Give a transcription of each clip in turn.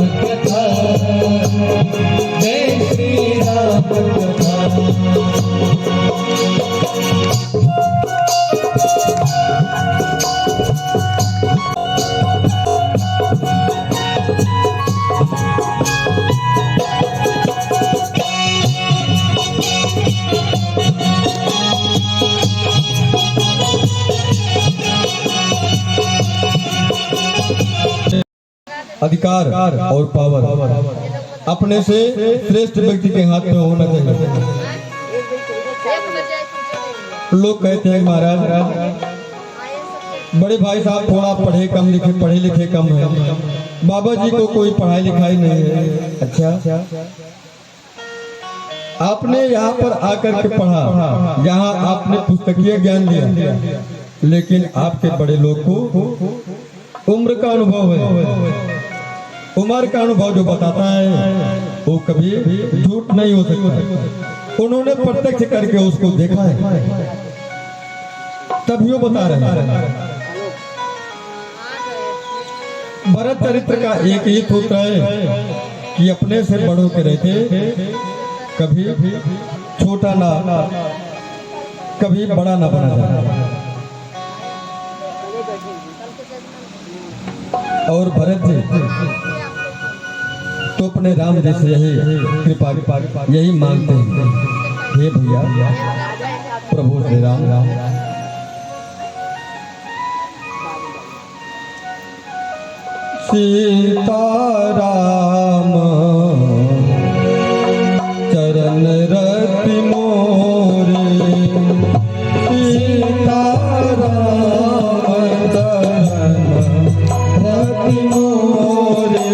कथा, जय श्री राम कथा। अधिकार और पावर अपने से श्रेष्ठ व्यक्ति के हाथ में होना चाहिए। लोग कहते हैं महाराज बड़े भाई साहब थोड़ा पढ़े लिखे कम है, बाबा जी को कोई पढ़ाई लिखाई नहीं है। अच्छा, आपने यहाँ पर आकर के पढ़ा, यहाँ आपने पुस्तकीय ज्ञान लिया, लेकिन आपके बड़े लोग को उम्र का अनुभव है। उम्र का अनुभव जो बताता है वो कभी झूठ नहीं हो सकता। उन्होंने प्रत्यक्ष करके उसको देखा है, तभी वो बता रहे हैं। भरत चरित्र का एक ही सूत्र है कि अपने से बड़ों के रहते कभी छोटा ना, कभी बड़ा ना बना जाए। और भरत जी तो अपने राम जी से यही कृपा यही मांगते हैं, हे भैया प्रभु श्री राम सीता राम चरण रति मोरे, सीता राम चरण रति मोरे,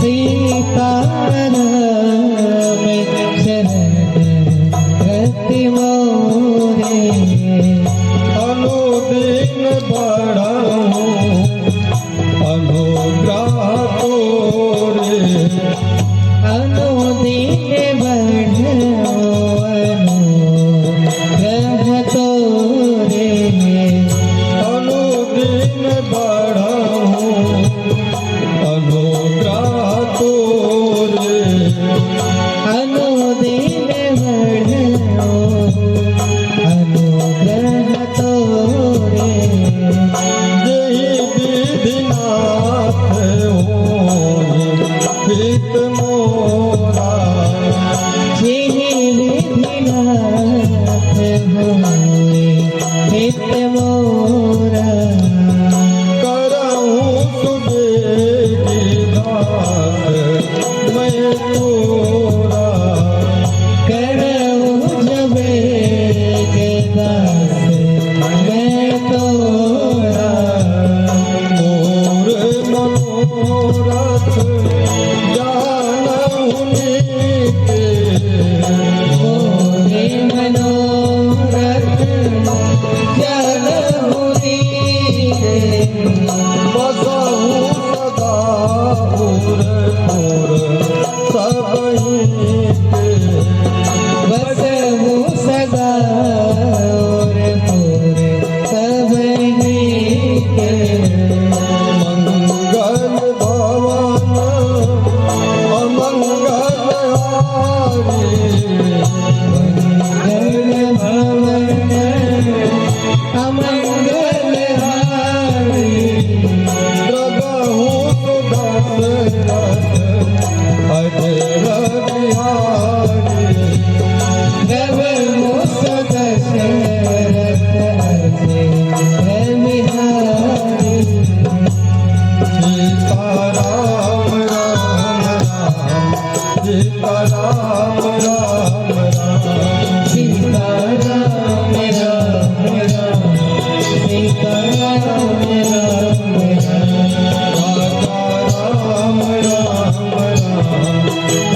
सीता राम चरण रति मोरे, अनुदिन बढ़ाऊं अनुग्रह तोरे, अनुदिन बढ़ाऊं अनुग्रह तोरे, अनुदिन बढ़ाऊं अनुग्रह तोरे, अनुदिन बढ़ाऊं अनुग्रह तोरे, यही विधिनाथ होए हित मोरा, यही विधिनाथ होए हित मोरा, करऊं सुबेगी दास मैं तोरा, करऊं जबे दास मैं तोरा, मोर मनोरथ जानऊं नीके, मोरे मनोरथ जानहु नीके, बसहु सदा पुर सबहि के, बसहु सदा और सबहि के, मंगल भवन अमंगल हारी, मंगल भवन अमंगल हारी, प्रभु सुदर्शन अजर बिहारी, प्रभु सदशरथ अजय बिहारी, सीता राम राम राम, सीता राम राम राम, सीता राम राम राम, सीता राम राम राम, राजा राम राम राम,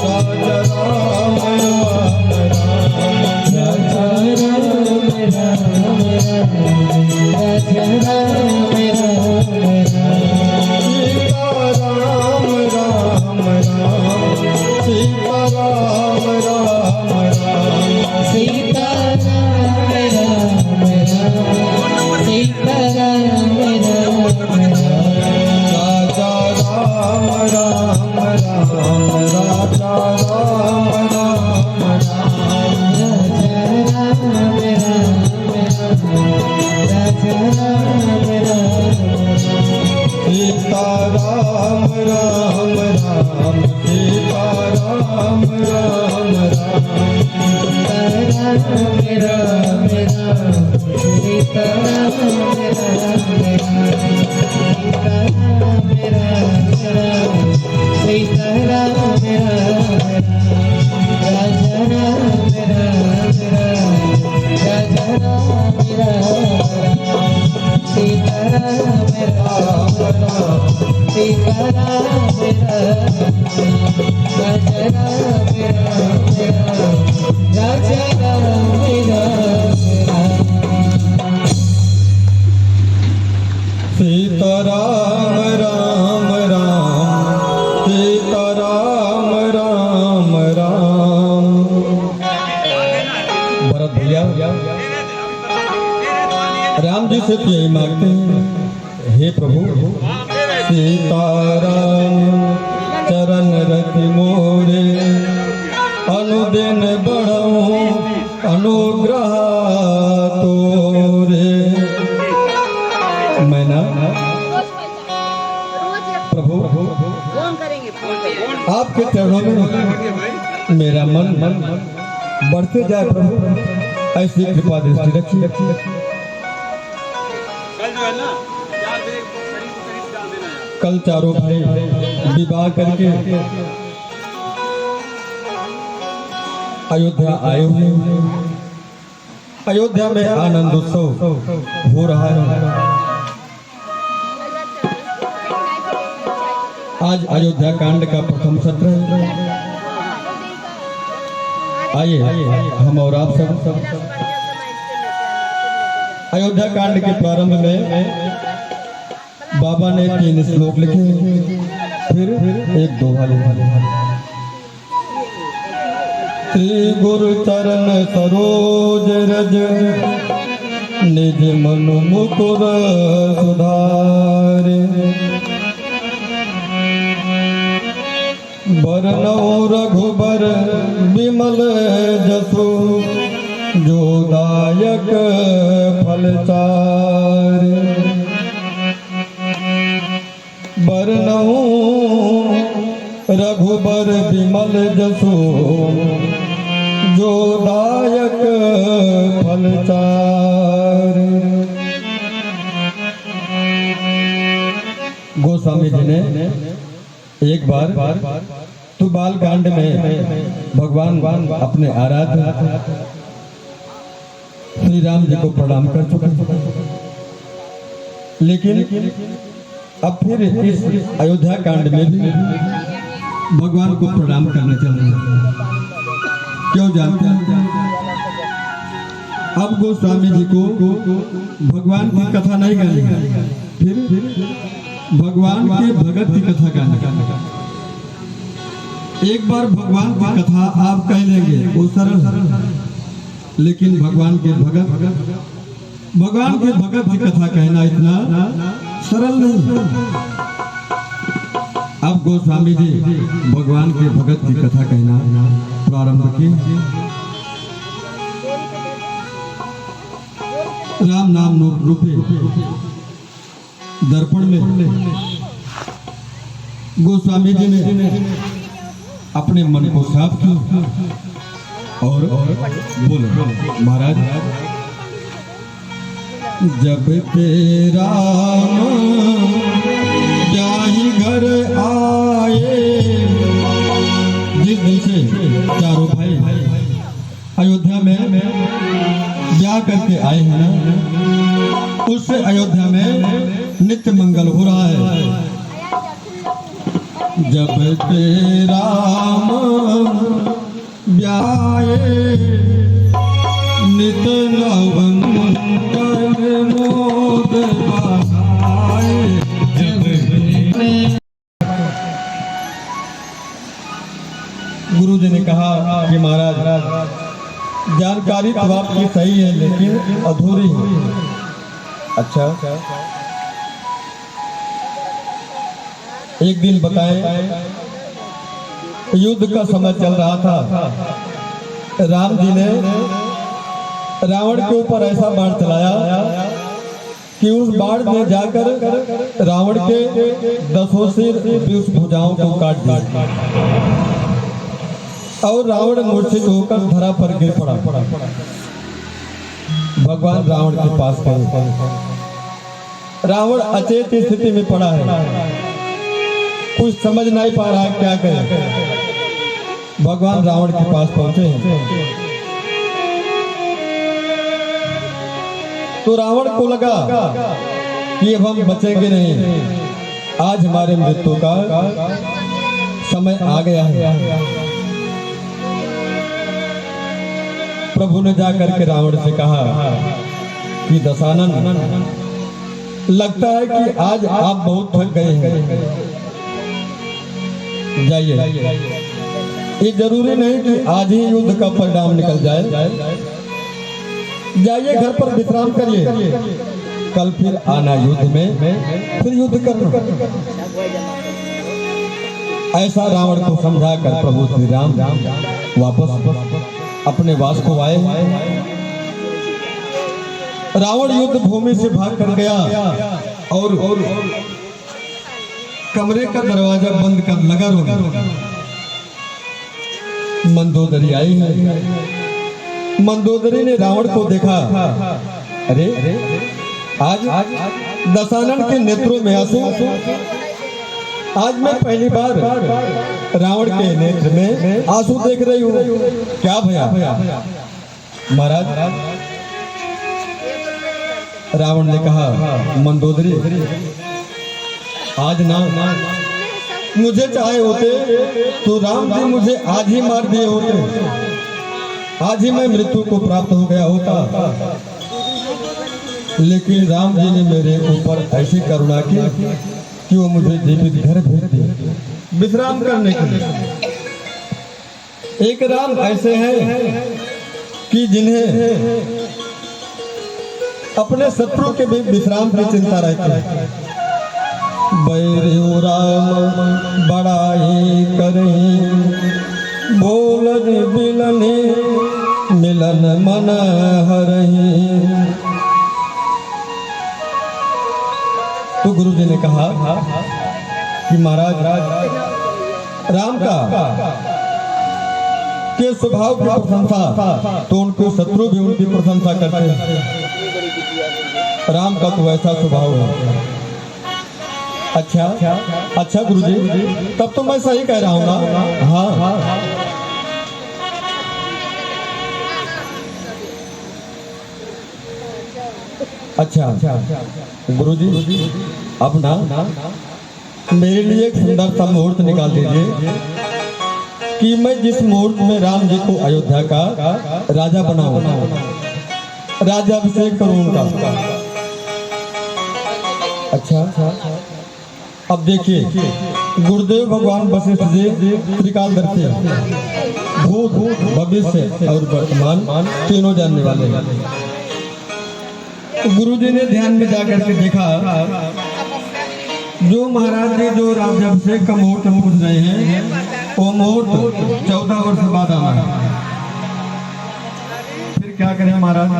राजा राम राम राम, राजा राम राम राम, राजा राम राम राम, सीता राम राम राम राम सीता राम राम राम राम राम राम सीता राम राम राम सीता राम राम राजा राम राम राजा राम सीता राम राम सीता राम राजा राम राजा राम सीता राम राम राम सीता राम राम राम। भरत भैया राम जी से तो यही मांगते हैं, हे प्रभु सीताराम चरण रति मोरे अनुदिन बढ़ो अनुग्रह तोरे। मैं ना प्रभु आपके चरणों में मेरा मन बढ़ते जाए प्रभु, ऐसी कृपा दृष्टि रखिए। कल चारों भाई विवाह करके अयोध्या आए हुए हैं। अयोध्या में आनंद उत्सव हो रहा है। आज अयोध्या कांड का प्रथम सत्र है। आइए हम और आप सब अयोध्या कांड के प्रारंभ में बाबा ने 3 श्लोक लिखे, फिर एक दोहा लिखा। श्री गुरु चरण सरोज रज निज मनु मुकुर सुधारे। बरनौ रघुबर विमल जसु जो दायक फल चारे। बरनौ रघुबर विमल जसु जो दायक फल चारे। गोस्वामी जी ने एक बार तो बाल कांड में भगवान अपने आराध्य श्री राम जी को प्रणाम कर चुके, लेकिन अब फिर इस अयोध्या कांड में भी भगवान को प्रणाम करना चाहते हैं। क्यों जानते हैं? अब गोस्वामी जी को भगवान की कथा नहीं गानी, फिर भगवान के भगत की कथा गाने। एक बार भगवान की कथा आप कह लेंगे वो सरल है, लेकिन भगवान के भगत की कथा कहना इतना सरल नहीं। अब गोस्वामी जी भगवान के भगत की कथा कहना प्रारंभ की। राम नाम रूपे दर्पण में गोस्वामी जी ने अपने मन को साफ किया और बोले, महाराज जब तेरा जाहि घर आए। जिस दिन से चारों भाई अयोध्या में ब्याह करके आए हैं ना, उससे अयोध्या में नित्य मंगल हो रहा है। जब तेरा ब्याहे नित नव मंगल मोद बसाए। गुरु जी ने कहा कि महाराज जानकारी तो आपकी सही है लेकिन अधूरी है। अच्छा, एक दिन बताए युद्ध का समय चल रहा था। राम जी ने रावण के ऊपर ऐसा बाण चलाया कि उस बाढ़ में जाकर रावण के 10 सिर 20 भुजाओं को काट दिया और रावण मूर्छित होकर धरा पर गिर पड़ा। भगवान रावण के पास गए। रावण अचेत स्थिति में पड़ा है, कुछ समझ नहीं पा रहा है क्या करे। भगवान रावण के पास पहुंचे हैं तो रावण को लगा कि अब हम बचेंगे नहीं, आज हमारे मृत्यु का समय आ गया है। प्रभु ने जाकर के रावण से कहा कि दशानन, लगता है कि आज आप बहुत थक गए हैं, जाइए। ये जरूरी नहीं कि आज ही युद्ध का परिणाम निकल जाए, जाइए घर पर विश्राम करिए, कल फिर आना युद्ध में, फिर युद्ध करना। ऐसा रावण को समझाकर प्रभु श्री राम वापस अपने वास को आए। रावण युद्ध भूमि से भाग कर गया और कमरे का दरवाजा बंद कर लगा रोने। मंदोदरी आई है। मंदोदरी ने रावण को देखा, अरे आज दशानन के नेत्रों में आंसू। आज मैं पहली बार रावण के नेत्र में आंसू देख रही हूँ, क्या भया? महाराज, रावण ने कहा, मंदोदरी, आज ना मुझे चाहे होते तो राम जी मुझे आज ही मार दिए होते, आज ही मैं मृत्यु को प्राप्त हो गया होता, लेकिन राम जी ने मेरे ऊपर ऐसी करुणा की कि वो मुझे जीवित घर भेज दिए विश्राम करने के लिए। एक राम ऐसे हैं कि जिन्हें अपने शत्रु के भी विश्राम की चिंता रहती है। बैरियो राम बड़ाई करें, बोलन बिलने मिलन मन हरहीं। तो गुरु जी ने कहा कि महाराज, राम का के स्वभाव की प्रशंसा तो उनको शत्रु भी उनकी प्रशंसा करते हैं। राम का तो ऐसा स्वभाव है। अच्छा गुरुजी, तब तो मैं सही कह रहा हूँ ना? हाँ। अच्छा गुरुजी, अब ना मेरे लिए एक सुंदर सा मुहूर्त निकाल दीजिए कि मैं जिस मुहूर्त में राम जी को अयोध्या का राजा बनाऊं, राज्याभिषेक करूं उनका। अच्छा, अब देखिए, गुरुदेव भगवान वशिष्ठ जी त्रिकालदर्शी, भूत भविष्य और वर्तमान तीनों जानने वाले हैं। गुरु जी ने ध्यान में जाकर के देखा, जो महाराज जी जो राज्याभिषेक का मुहूर्त पूछ रहे हैं, वो मुहूर्त 14 वर्ष बाद आना है। फिर क्या करें महाराज?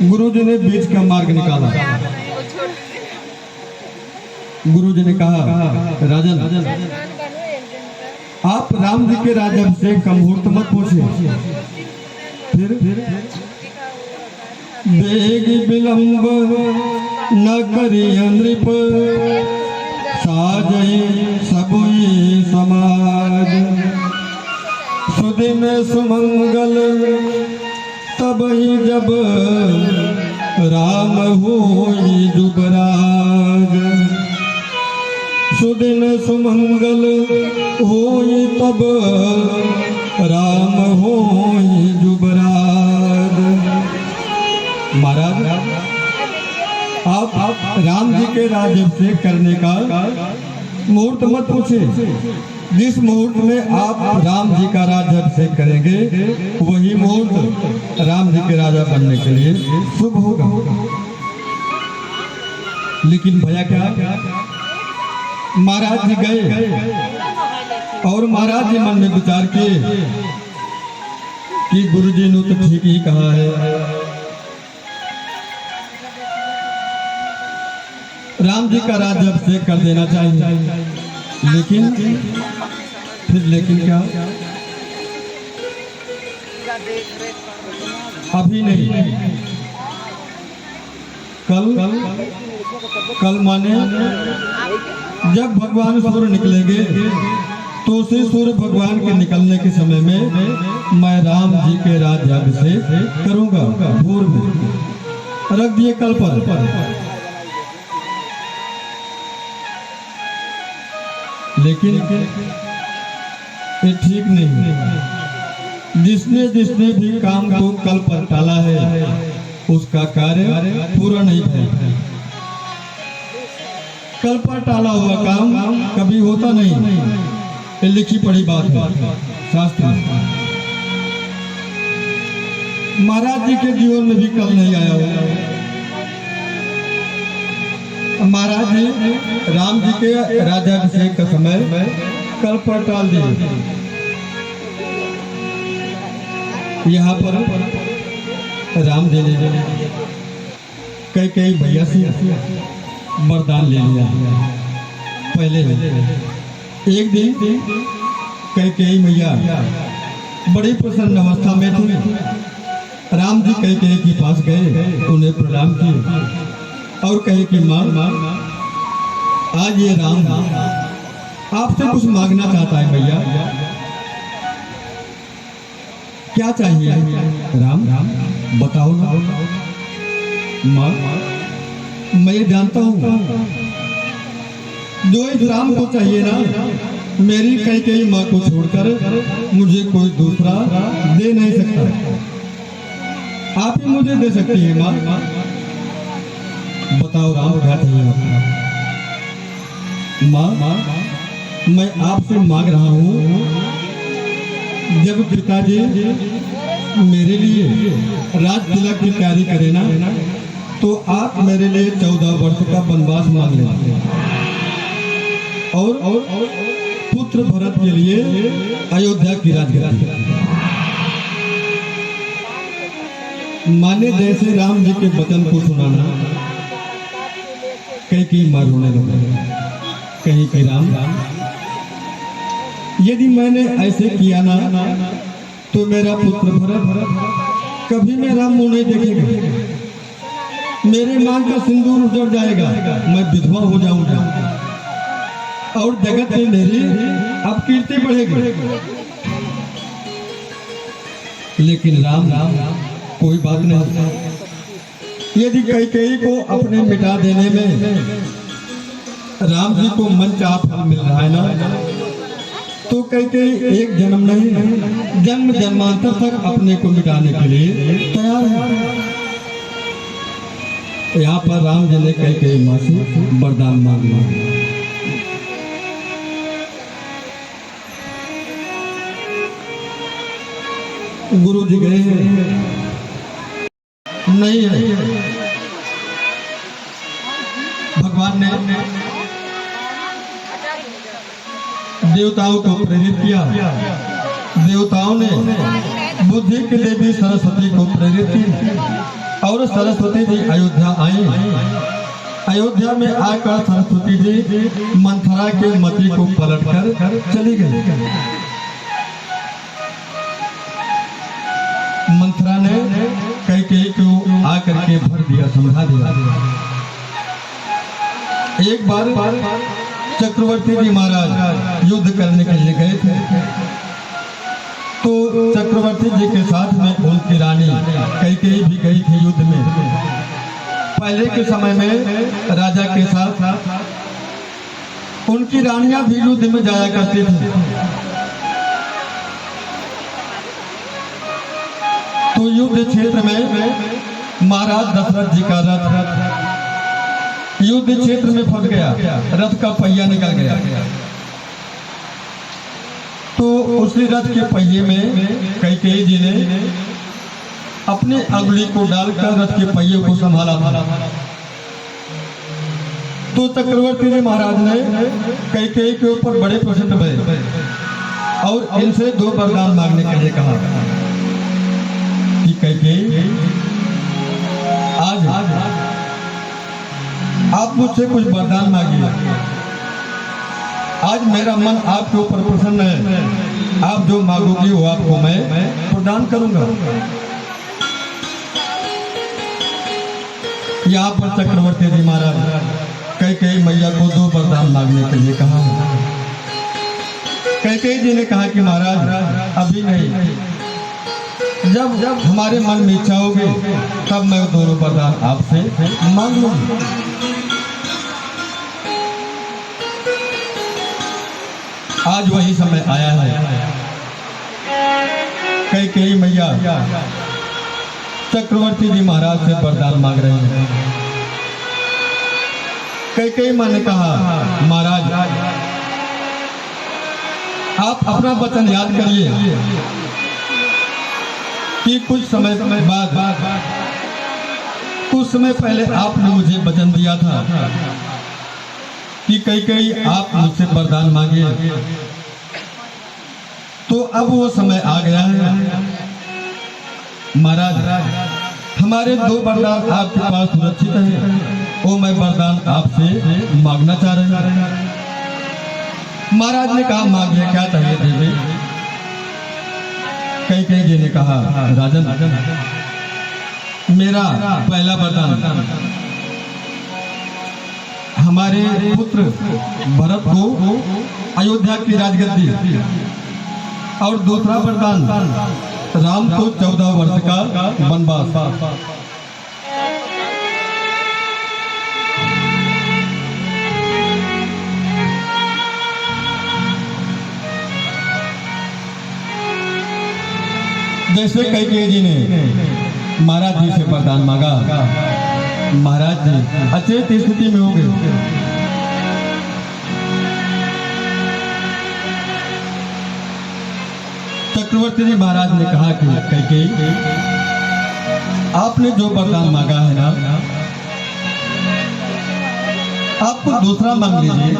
गुरु जी ने बीच का मार्ग निकाला। गुरु जी ने कहा, राजन, आप राम जी के राज्याभिषेक का मुहूर्त मत पूछिए। फिर बेग विलंब न करिय नृप, साजय सबुई समाज। सुदिन सुमंगल तबहि जब, राम होई जुबराज। सुदिन सुमंगल होई तब, राम होई जुबराज। महाराज, आप राम जी के राज्याभिषेक करने का मुहूर्त मत पूछिए। जिस मुहूर्त में आप राम जी का राज्याभिषेक करेंगे, वही मुहूर्त राम जी के राजा बनने के लिए शुभ होगा। लेकिन भैया क्या, महाराज जी गए और महाराज जी मन में विचार किए कि गुरु जी ने तो ठीक ही कहा है राम जी का राज्य अभिषेक कर देना चाहिए, लेकिन फिर लेकिन क्या, अभी नहीं, कल माने जब भगवान सूर्य निकलेंगे तो उसी सूर्य भगवान के निकलने के समय में मैं राम जी के राज्याभिषेक करूंगा। भोर में रख दिए कल पर, लेकिन ये ठीक नहीं। जिसने जिसने भी काम को कल पर टाला है उसका कार्य पूरा नहीं है। कल पर टाला हुआ काम कभी होता नहीं, ये लिखी पढ़ी बात है शास्त्र में। महाराज जी के जीवन में भी कल नहीं आया हुआ। महाराज जी राम जी के राज्याभिषेक का समय कल पर टाल दिए। यहाँ पर राम जी ने कई भैया से वरदान ले लिया। पहले एक दिन कई मैया बड़ी प्रसन्न अवस्था में थी। राम जी कई के पास गए, उन्हें प्रणाम किए और कहे कि माँ आज ये राम आपसे कुछ मांगना चाहता है। भैया क्या चाहिए? राम बताओ ना। माँ मैं जानता हूँ जो इस राम को चाहिए ना, मेरी कई माँ को छोड़कर मुझे कोई दूसरा दे नहीं सकता। आप ही मुझे दे सकती है माँ। बताओ राम क्या चाहिए? माँ मैं आपसे मांग रहा हूँ, जब पिताजी मेरे लिए राज तिलक की तैयारी करे ना, तो आप मेरे लिए 14 वर्ष का वनवास मांग लेना और पुत्र भरत के लिए अयोध्या की राजगद्दी। माने जैसे राम जी के वचन को सुनाना, कहीं मार रोने लगे। कहीं कि राम यदि मैंने ऐसे किया ना तो मेरा पुत्र भरत कभी मेरा मुंह नहीं देखेगा, मेरे मांग का सिंदूर उजड़ जाएगा, मैं विधवा हो जाऊंगा और जगत में मेरी अपकीर्ति बढ़ेगी। लेकिन राम कोई बात नहीं। यदि कई को अपने मिटा देने में राम जी को मन चाहा फल मिल रहा है ना, तो कई एक जन्म नहीं जन्म जन्मांतर तक अपने को मिटाने के लिए तैयार है। यहाँ पर राम जी ने कई माँ से वरदान मांगा। गुरु जी गए नहीं है। भगवान ने देवताओं को प्रेरित किया। देवताओं ने बुद्धि की देवी सरस्वती को प्रेरित की और सरस्वती जी अयोध्या आई। अयोध्या में आकर सरस्वती जी मंथरा के मति को पलटकर चली गई। मंथरा ने कई को आकर के भर दिया, समझा दिया। एक बार चक्रवर्ती जी महाराज युद्ध करने के लिए गए थे, तो चक्रवर्ती जी के साथ में उनकी रानी कई भी गई थी युद्ध में। पहले के समय में राजा के साथ उनकी रानियां भी युद्ध में जाया करती थी। तो युद्ध क्षेत्र में महाराज दशरथ जी का रथ युद्ध क्षेत्र में फंस गया, रथ का पहिया निकल गया। तो उसी रथ के पहिए में कैकेयी जी ने अपनी अंगुली को डालकर रथ के पहिए को संभाला था। तो चक्रवर्ती जी महाराज ने कैकेयी के ऊपर बड़े प्रसन्न भये और इनसे 2 वरदान मांगने के लिए कहा कि कैकेयी आज आप मुझसे कुछ वरदान मांगिए। आज मेरा मन आपके ऊपर प्रसन्न है, आप जो मांगोगी वो आपको मैं प्रदान करूंगा। यहाँ पर चक्रवर्ती जी महाराज कैकेयी मैया को 2 वरदान मांगने के लिए कहा। कैकेयी जी ने कहा कि महाराज अभी नहीं, जब हमारे मन में इच्छा होगी तब मैं वो दोनों वरदान आपसे मांग लूंगी। आज वही समय आया है। कैकेयी मैया चक्रवर्ती जी महाराज से वरदान मांग रहे हैं। कैकेयी मां ने कहा महाराज आप अपना वचन याद करिए कि कुछ समय बाद कुछ समय पहले आपने मुझे वचन दिया था कि कैकेयी आप मुझसे वरदान मांगे, तो अब वो समय आ गया है। महाराज हमारे 2 वरदान आपके पास सुरक्षित है, वो मैं वरदान आपसे मांगना चाह रहे हैं। महाराज ने कहा मांगिए, क्या चाहिए देवी? कैकेयी जी ने कहा राजन मेरा पहला वरदान हमारे पुत्र भरत को अयोध्या की राजगद्दी, और दूसरा वरदान राम को 14 वर्ष का वनवास। जैसे कैकेयी जी ने महाराज जी से वरदान मांगा, महाराज जी अचेत स्थिति में हो गए। चक्रवर्ती जी महाराज ने कहा कि कैकेयी आपने जो वरदान मांगा है ना, आपको दूसरा मांग लीजिए।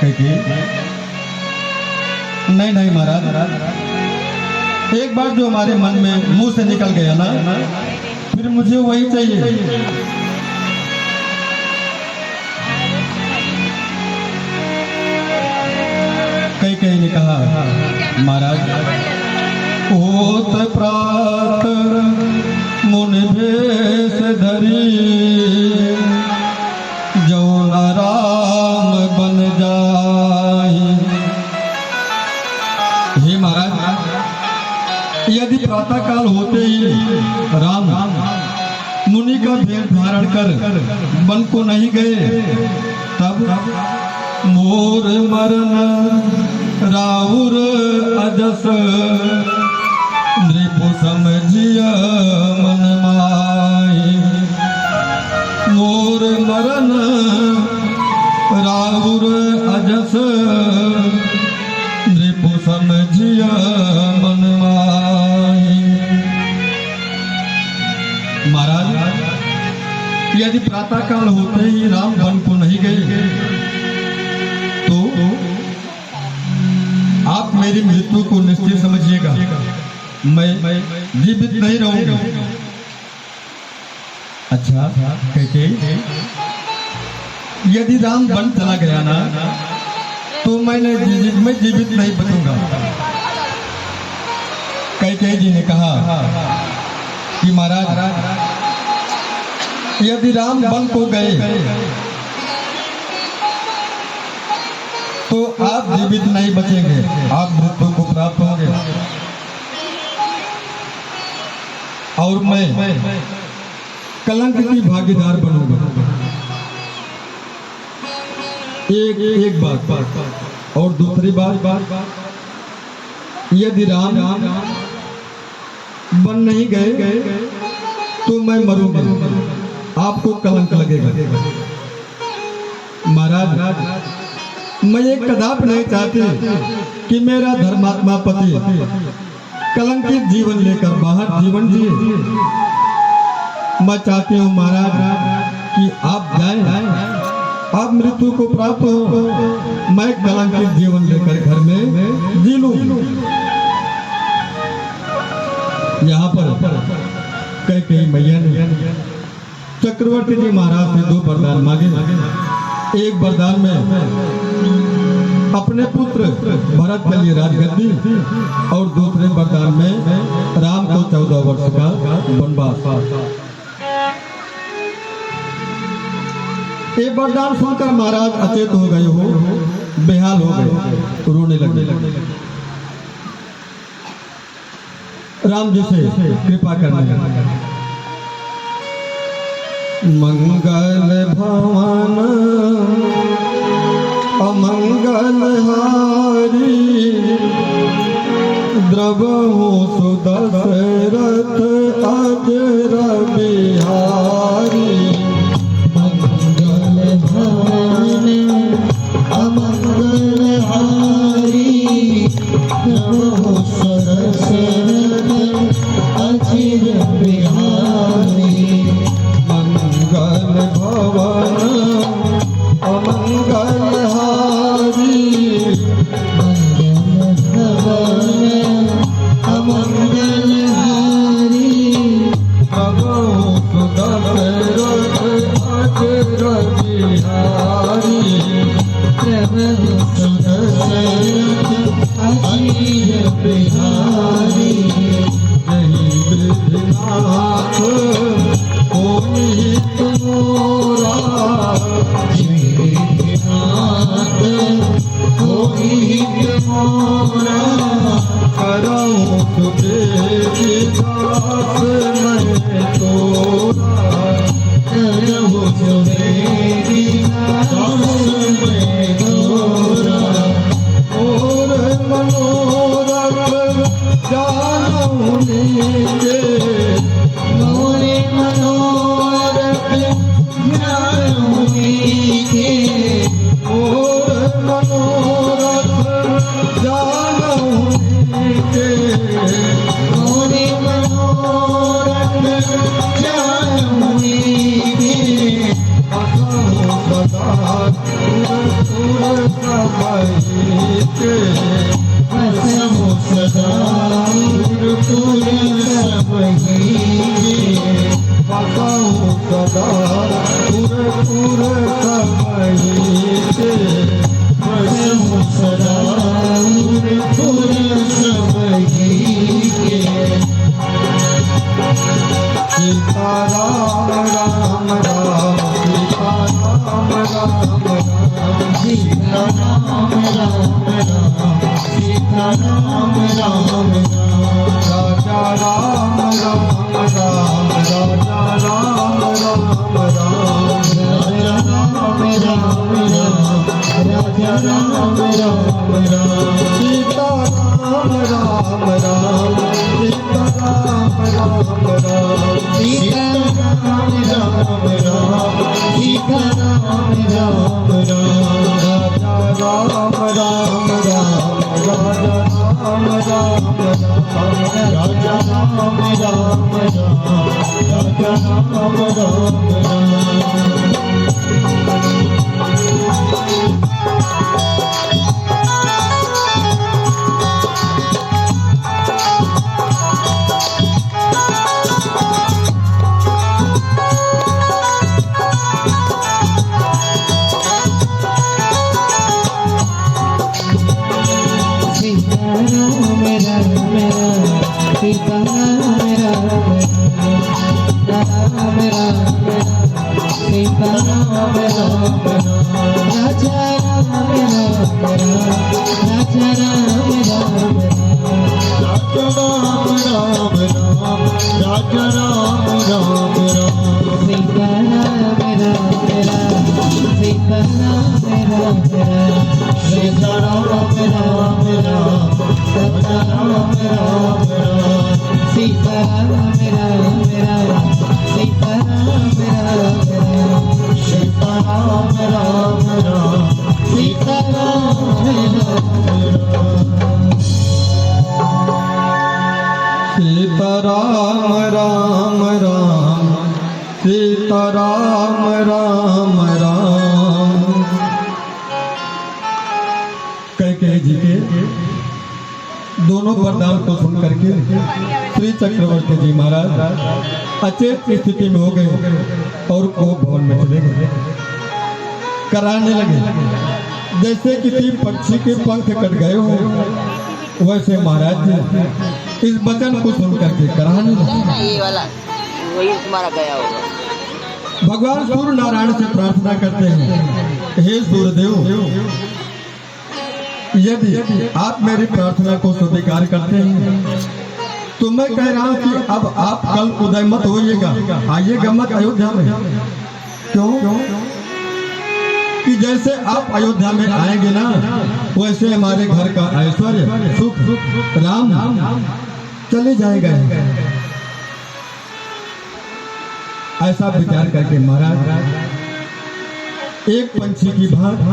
कैकेयी नहीं नहीं महाराज, एक बार जो हमारे मन में मुंह से निकल गया ना, फिर मुझे वही चाहिए। कैकेयी ने कहा महाराज होत प्रात मुनि भेष धरी, जो राम बन जाए। हे महाराज यदि प्रातः काल होते ही राम मुनि का भेष धारण कर वन को नहीं गए, तब मोर मरण राउर अजस, नृपु समझिया मन माई। मोर मरण राउर अजस, नृपु समझिया मन माई। महाराज यदि प्रातः काल होते ही राम वन को नहीं गए, तो आप मेरी मृत्यु को निश्चित समझिएगा, मैं जीवित नहीं रहूंगा। अच्छा कैकेयी यदि राम वन चला गया ना, तो मैं जीवित नहीं बचूंगा। कैकेयी जी ने कहा कि महाराज यदि राम वन को गए तो आप जीवित नहीं बचेंगे, आप मृत्यु को प्राप्त होंगे, और मैं कलंक की भागीदार बनूंगा। एक बात और दूसरी बात, यदि राम वन नहीं गए तो मैं मरूंगा, आपको कलंक लगेगा। महाराज मैं ये कदापि नहीं चाहती कि मेरा धर्मात्मा पति कलंकित जीवन लेकर बाहर जीवन जिए। मैं चाहती हूँ महाराज कि आप जाएं, आप मृत्यु को प्राप्त हो, मैं कलंकित जीवन लेकर घर में जी लूं। यहाँ पर कैकेयी मैया ने चक्रवर्ती जी महाराज से 2 वरदान मांगे। एक वरदान में अपने पुत्र भरत के लिए राजगद्दी और दूसरे वरदान में राम को 14 वर्ष का वनवास। ये वरदान सुनकर महाराज अचेत हो गए, हो बेहाल हो गए, रोने लगे। राम जी से कृपा करने लगे। मंगल भवन अमंगल हारी, द्रवहु सुदशरथ अजर बिहारी। मंगल भवन अमंगल हारी, नमो सरसरथ अचिर बिहारी। मंगल भवन अमंगल हारी, मंगल भवन अमंगल हारी, प्रभु सुदशरथ अजर बिहारी। प्रभु सुदशरथ अचिर बिहारी। यही वृद्धनाथ होई तुमोरा, नाथ होई तुमोरा। करऊं तुझे दास मैं तोरा। करहु सुबेरी दास मैं तोरा। और मनोरथ जानऊ नीके, मोरे मनोरथ जानऊ नीके। और मनोरथ जानऊ नीके। मोरे मनोरथ जानऊ नीके। असहु सदा तुर सबहि के। असहु सदा तुर सबहि के। असहु सदा तुर सबहि के। असहु सदा तुर सबहि के। सीता राम राम राम, सीता राम राम राम। सीता राम राम राम, सीता राम राम राम। राजा राम राम राम, राजा राम राम राम। राजा राम राम राम, राजा राम राम राम। सीता राम राम राम, सीता राम राम राम। सीता राम राम राम, सीता राम राम राम। राजा राम राम राम, राजा राम राम राम। राजा राम राम राम, राजा राम राम राम। सीताराम राम राम, सीताराम राम राम, राम राम राम, सीताराम राम राम। राजा राम राम राम, राजा राम राम राम। राजा राम राम राम, राजा राम राम राम। सीताराम राम राम, सीताराम राम राम। सीताराम राम राम, सीताराम राम राम। सीताराम राम राम, सीताराम राम राम। सीताराम राम राम, सीताराम राम राम। सीता राम राम राम, सीता राम राम राम। कैकेयी जी के दोनों वरदान को सुन करके श्री चक्रवर्ती जी महाराज अचेत स्थिति में हो गए और कोप भवन में चले गए। कराने लगे जैसे किसी पक्षी के पंख कट गए हो, वैसे महाराज जी इस वचन को सुन करके कराने लगे। ये वाला वही तुम्हारा गया होगा। भगवान सूर्य नारायण से प्रार्थना करते हैं, हे सूर्यदेव, यदि आप मेरी प्रार्थना को स्वीकार करते हैं तो मैं कह रहा हूं कि अब आप कल उदय मत होइएगा, आइएगा मत अयोध्या में। क्यों? कि जैसे आप अयोध्या में आएंगे ना, वैसे हमारे घर का ऐश्वर्य सुख राम चले जाएगा। ऐसा विचार करके महाराज एक पंछी की भांति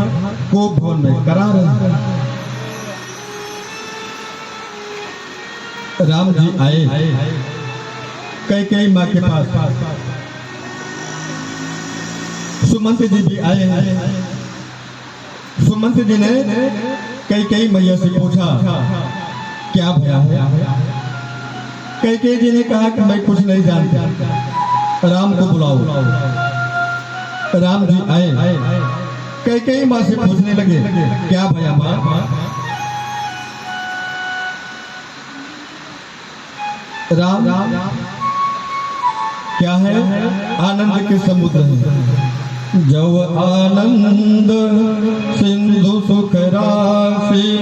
कोप भवन में करा रहे हैं। राम जी आए कैकेयी माँ के पास, सुमंत जी भी आए हैं। सुमंत जी ने कैकेयी मैया से पूछा क्या भया है। कैकेयी जी ने कहा कि मैं कुछ नहीं जानता, राम को बुलाओ। राम जी आए, कैकेयी माँ से पूछने लगे क्या भया माँ। राम क्या है? आनंद के समुद्र है। जब आनंद सिंधु सुख राशि,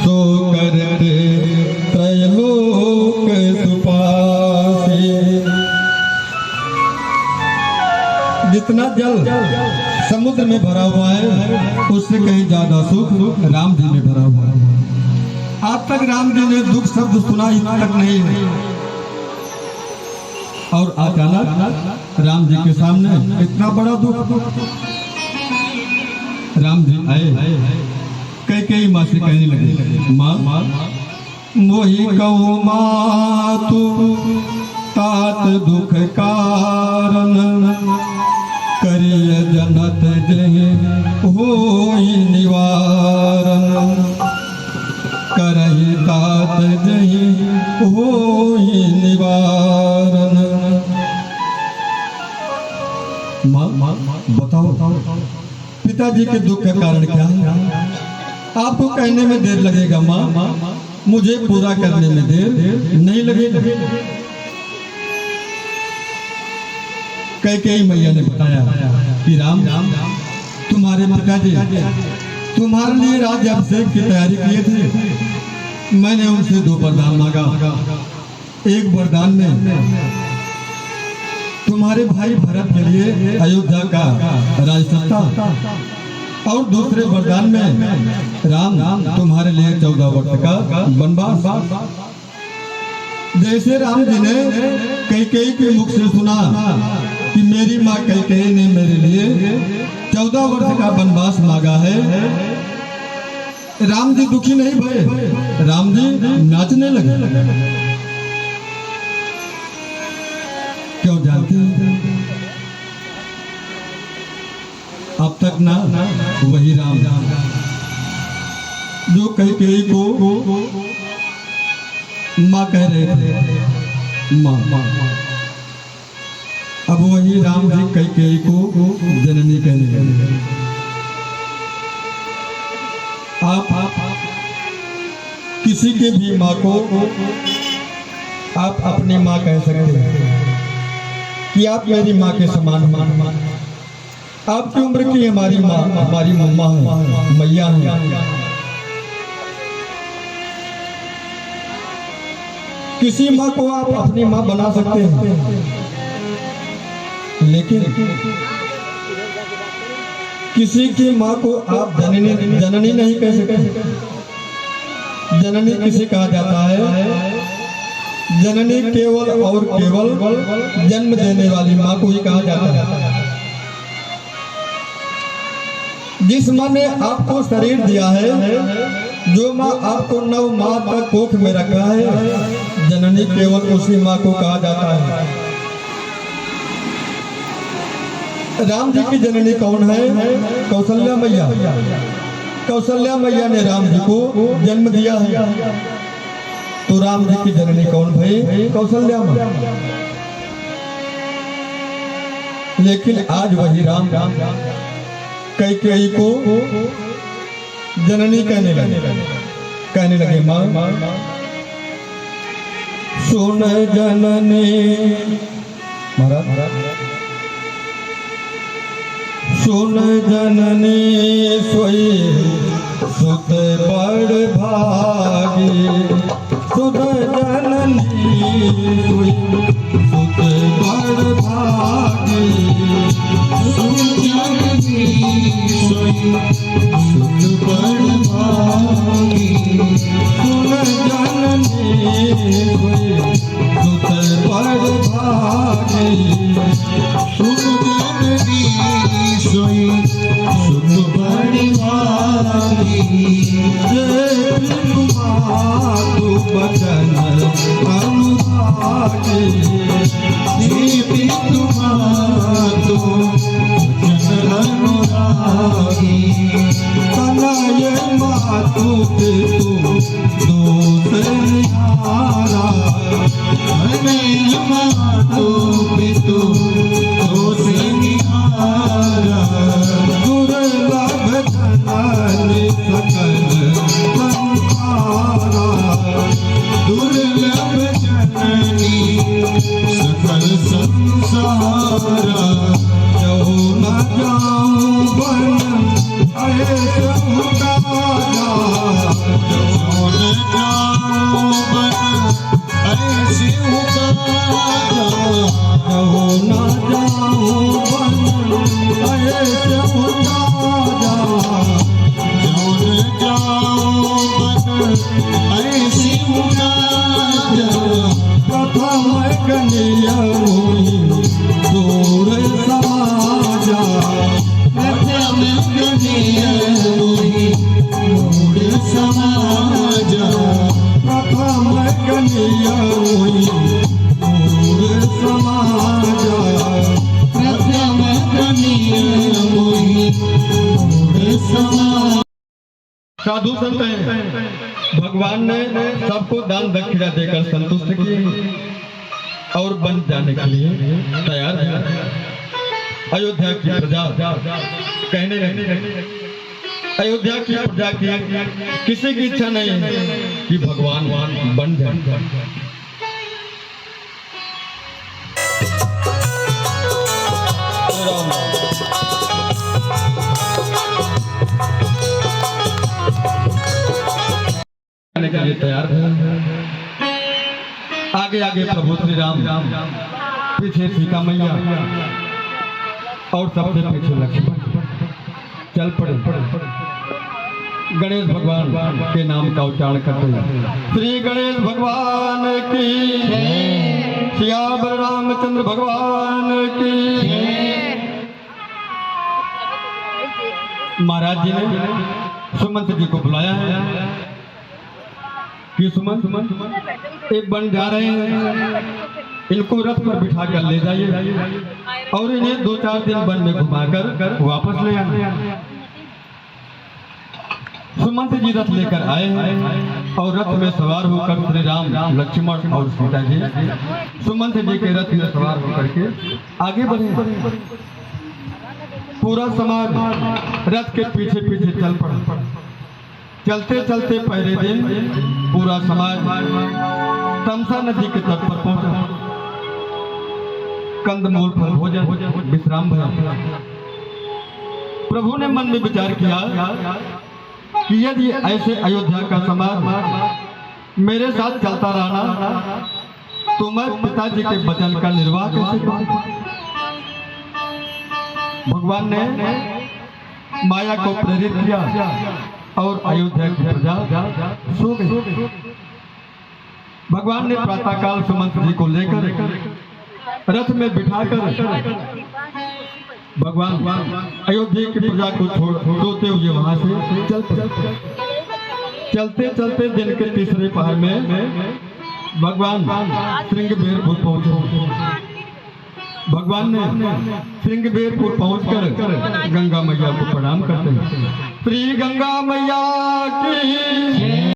सो करते त्रैलोक सुपासी। जितना जल समुद्र में भरा हुआ है, उससे कहीं ज्यादा सुख राम जी में भरा हुआ है। आज तक राम जी ने दुख शब्द सुना ही तक नहीं है, और अचानक राम जी के सामने इतना बड़ा दुख। राम जी आए, कैकेयी माँ से कहने लगे माँ मोहि कहूँ मातु तात दुख कारण, करिय जनत जहि होई निवारण, करहि तात जहि होई निवारण। माँ बताओ पिताजी के दुख का कारण क्या है? आपको कहने में देर लगेगा माँ, मुझे पूरा करने में देर नहीं लगेगा। कैकेयी मैया ने बताया कि राम तुम्हारे पिताजी तुम्हारे लिए राज्याभिषेक की तैयारी किए थे। मैंने उनसे 2 वरदान मांगा। एक वरदान में तुम्हारे भाई भरत के लिए अयोध्या का राजसत्ता, और दूसरे वरदान में राम तुम्हारे लिए 14 वर्ष का वनवास। जैसे राम जी ने कैकेयी के मुख से सुना कि मेरी माँ कैकेयी ने मेरे लिए 14 वर्ष का वनवास मांगा है, राम जी दुखी नहीं भये, राम जी नाचने लगे। क्यों जानते हैं? अब तक ना वही राम जो कैकेयी को माँ कह रहे थे, माँ। अब वही राम जी कैकेयी को जननी कहने लगे। आप किसी के भी माँ को आप अपनी माँ कह सकते हैं कि आप मेरी माँ के समान मान। आपकी उम्र की हमारी माँ हमारी मम्मा है, मैया है। किसी माँ को आप अपनी माँ बना सकते हैं, लेकिन किसी की माँ को आप जननी नहीं कह सकते। जननी किसे कहा जाता है? जननी केवल और केवल जन्म देने वाली माँ को ही कहा जाता है। जिस माँ ने आपको शरीर दिया है, जो माँ आपको 9 माह तक कोख में रखा है, जननी केवल उसी माँ को कहा जाता है। राम जी की जननी कौन है? कौशल्या मैया। कौशल्या मैया ने राम जी को जन्म दिया है। तो राम जी की जननी कौन भाई? कौशल्या माँ। लेकिन आज वही राम कैकेयी को जननी कहने लगे माँ सुन जननी महाराज सुन जननी सोई सुत बड़ भागी सुन जननी सोई सुत बड़ भागी सुन जननी सोई सुत बड़ भागी सुन जननी सोई सुत बड़ भागी सुन जननी सोई सुत बड़ भागी तू बचन अनुरागी देवी तुम्हारो बचन अनुरागी तनय मातु पितु दोष निहारा तनय मातु पितु दोष निहारा दुर्लभ जननी सकल संसारा दुर्लभ जननी सकल संसारा जो न जाऊं बन ऐसे उतारा जो न जाऊं बन ऐसे उतारा जो न जाऊं बन ऐसे उतारा जो न जाऊं बन ऐसे उतारा प्रथम कन्या दूर समाजा प्रथम कन्या दूर समाजा प्रथम कन्या दूर समाजा प्रथम कन्या दूर समाजा। साधु संत हैं, भगवान ने सबको दान दक्षिणा देकर संतुष्ट किए और बन जाने के लिए तैयार है। अयोध्या की प्रजा कहने लगी अयोध्या की प्रजा की किसी की इच्छा नहीं है कि भगवान बन जाए। के लिए तैयार है। आगे आगे प्रभु श्री राम, पीछे सीता मैया और सबसे पीछे लक्ष्मण चल पड़े। गणेश भगवान के नाम का उच्चारण करते हैं। श्री गणेश भगवान की, सियावर रामचंद्र भगवान की। महाराज जी ने सुमंत जी को बुलाया है कि सुमंत एक बन जा रहे हैं, इनको रथ पर बिठा कर ले जाइए और इन्हें 2-4 दिन वन में घुमाकर वापस ले आना। सुमंत जी रथ लेकर आए हैं और रथ में सवार होकर श्री राम, लक्ष्मण और सीता जी सुमंत जी के रथ में सवार होकर के आगे बढ़े। पूरा समाज रथ के पीछे पीछे चल पड़ा। चलते चलते पहले दिन पूरा समाज तमसा नदी के तट पर पहुंचा। कंदमूल फल भोजन विश्राम भया। प्रभु ने मन में विचार किया कि यदि ऐसे अयोध्या का समाज मेरे साथ चलता रहा तो मैं पिताजी के वचन का निर्वाह कैसे करूं। भगवान ने माया को प्रेरित किया और अयोध्या की प्रजा सो गई। भगवान ने प्रातःकाल सुमंत जी को लेकर रथ में बिठाकर भगवान अयोध्या की प्रजा को छोड़ते हुए वहां से चलते चलते दिन के तीसरे पहर में भगवान श्रृंगबेरपुर पहुंचे। भगवान ने श्रृंगबेरपुर पहुंचकर गंगा मैया को प्रणाम करते हैं। श्री गंगा मैया की